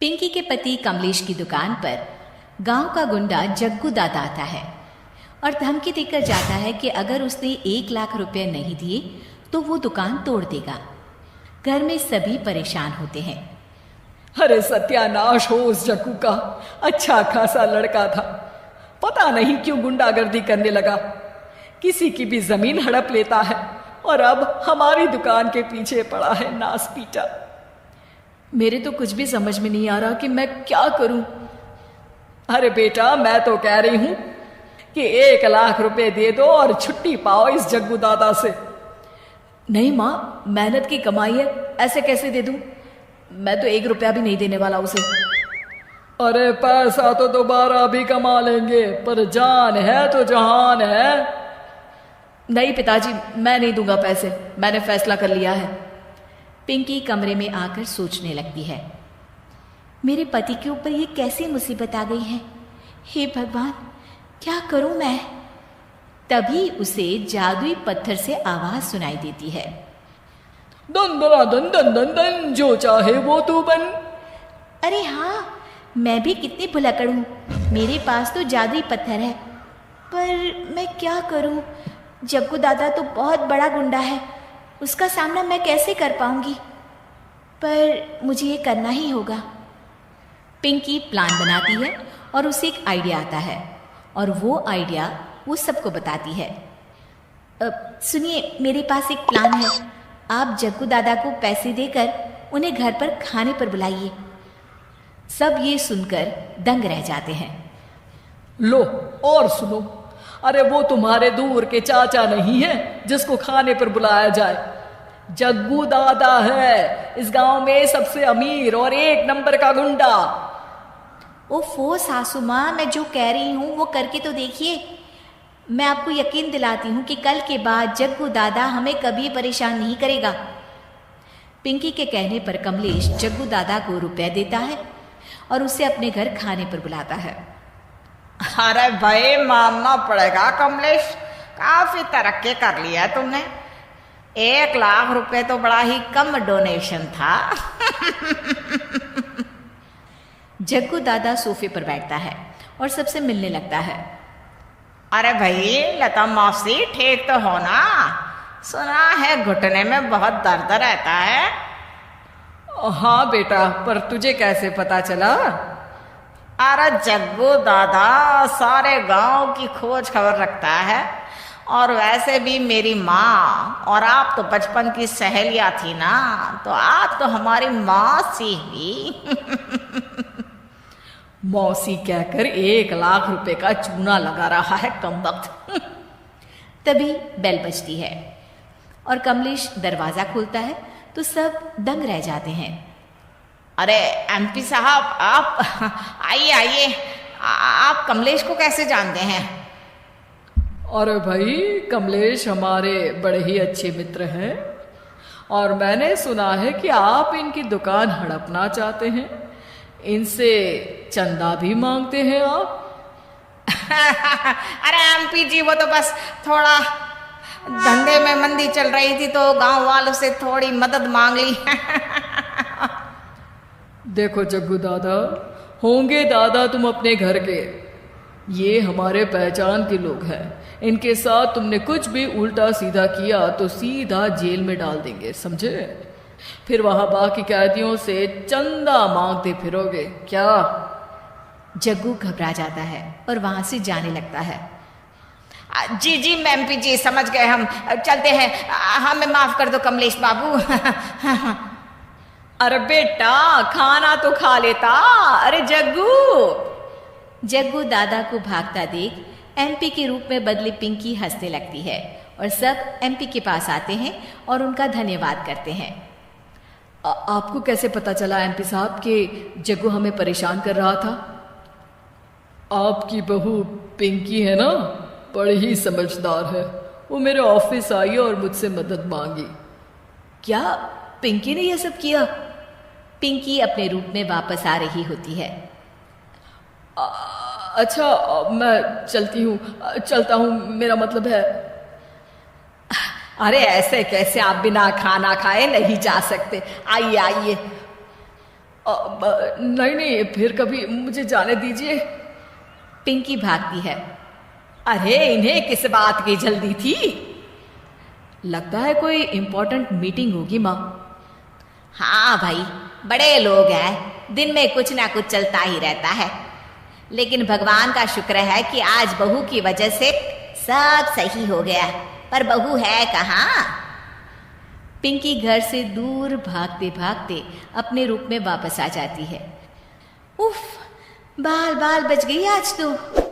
पिंकी के पति कमलेश की दुकान पर गांव का गुंडा जग्गू दादा आता है और धमकी देकर जाता है कि अगर उसने 1 लाख रुपए नहीं दिए तो वो दुकान तोड़ देगा। घर में सभी परेशान होते हैं। अरे सत्यानाश हो उस जग्गू का, अच्छा खासा लड़का था, पता नहीं क्यों गुंडागर्दी करने लगा, किसी की भी जमीन हड़प लेता है और अब हमारी दुकान के पीछे पड़ा है नास पीटा। मेरे तो कुछ भी समझ में नहीं आ रहा कि मैं क्या करूं। अरे बेटा, मैं तो कह रही हूं कि 1 लाख रुपए दे दो और छुट्टी पाओ इस जग्गू दादा से। नहीं माँ, मेहनत की कमाई है, ऐसे कैसे दे दूं? मैं तो 1 रुपया भी नहीं देने वाला उसे। अरे पैसा तो दोबारा भी कमा लेंगे, पर जान है तो जहान है। नहीं पिताजी, मैं नहीं दूंगा पैसे, मैंने फैसला कर लिया है। पिंकी कमरे में आकर सोचने लगती है, मेरे पति के ऊपर ये कैसी मुसीबत आ गई है। हे भगवान, क्या करूं मैं? तभी उसे जादुई पत्थर से आवाज सुनाई देती है, दन दना दन दन दन दन, जो चाहे वो तू बन। अरे हाँ, मैं भी कितनी भुलक्कड़ हूँ, मेरे पास तो जादुई पत्थर है, पर मैं क्या करूं? जग्गू दादा तो बहुत बड़ा गुंडा है, उसका सामना मैं कैसे कर पाऊंगी? पर मुझे ये करना ही होगा। पिंकी प्लान बनाती है और उसे एक आइडिया आता है और वो आइडिया वो सबको बताती है। सुनिए, मेरे पास एक प्लान है, आप जग्गू दादा को पैसे देकर उन्हें घर पर खाने पर बुलाइए। सब ये सुनकर दंग रह जाते हैं। लो और सुनो, अरे वो तुम्हारे दूर के चाचा नहीं है जिसको खाने पर बुलाया जाए, जग्गू दादा है, इस गांव में सबसे अमीर और 1 नंबर का गुंडा। ओफो सासू माँ, मैं जो कह रही हूँ वो करके तो देखिए। मैं आपको यकीन दिलाती हूँ कि कल के बाद जग्गू दादा हमें कभी परेशान नहीं करेगा। पिंकी के कहने पर कमलेश जग्गू दादा को रुपया देता है और उसे अपने घर खाने पर बुलाता है। अरे भाई, मानना पड़ेगा कमलेश, काफी तरक्की कर लिया है तुमने। 1 लाख रुपए तो बड़ा ही कम डोनेशन था। जग्गू दादा सोफे पर बैठता है और सबसे मिलने लगता है। अरे भाई लता मौसी, ठीक तो हो ना? सुना है घुटने में बहुत दर्द रहता है। हाँ बेटा, पर तुझे कैसे पता चला? अरे जग्गू दादा सारे गांव की खोज खबर रखता है, और वैसे भी मेरी माँ और आप तो बचपन की सहेलियां थी ना, तो आप तो हमारी मौसी हुई। मौसी कहकर 1 लाख रुपए का चूना लगा रहा है कमबख्त। तभी बेल बजती है और कमलेश दरवाजा खोलता है तो सब दंग रह जाते हैं। अरे एमपी साहब, आप आइए आइए, आप कमलेश को कैसे जानते हैं? अरे भाई, कमलेश हमारे बड़े ही अच्छे मित्र हैं और मैंने सुना है कि आप इनकी दुकान हड़पना चाहते हैं, इनसे चंदा भी मांगते हैं आप। अरे एमपी जी, वो तो बस थोड़ा धंधे में मंदी चल रही थी तो गांव वालों से थोड़ी मदद मांग ली। देखो जग्गू दादा, होंगे दादा तुम अपने घर के, ये हमारे पहचान के लोग हैं, इनके साथ तुमने कुछ भी उल्टा सीधा किया तो सीधा जेल में डाल देंगे, समझे? फिर वहां बाकी कैदियों से चंदा मांगते फिरोगे क्या? जग्गू घबरा जाता है और वहां से जाने लगता है। जी जी एमपी जी, समझ गए, हम चलते हैं, हमें माफ कर दो कमलेश बाबू। अरे बेटा, खाना तो खा लेता। अरे जग्गू दादा को भागता देख एमपी के रूप में बदली पिंकी हंसने लगती है और सब एमपी के पास आते हैं और उनका धन्यवाद करते हैं। आपको कैसे पता चला एमपी साहब कि जग्गू हमें परेशान कर रहा था? आपकी बहू पिंकी है ना, बड़ी ही समझदार है, वो मेरे ऑफिस आई और मुझसे मदद मांगी। क्या पिंकी ने यह सब किया? पिंकी अपने रूप में वापस आ रही होती है। अच्छा, मैं चलता हूँ, मेरा मतलब है। अरे ऐसे कैसे, आप बिना खाना खाए नहीं जा सकते, आइए आइए। नहीं नहीं, फिर कभी मुझे जाने दीजिए। पिंकी भागती है। अरे इन्हें किस बात की जल्दी थी? लगता है कोई इंपॉर्टेंट मीटिंग होगी माँ। हाँ भाई, बड़े लोग हैं, दिन में कुछ ना कुछ चलता ही रहता है। लेकिन भगवान का शुक्र है कि आज बहू की वजह से सब सही हो गया। पर बहू है कहाँ? पिंकी घर से दूर भागते भागते अपने रूप में वापस आ जाती है। उफ, बाल बाल बच गई आज तो।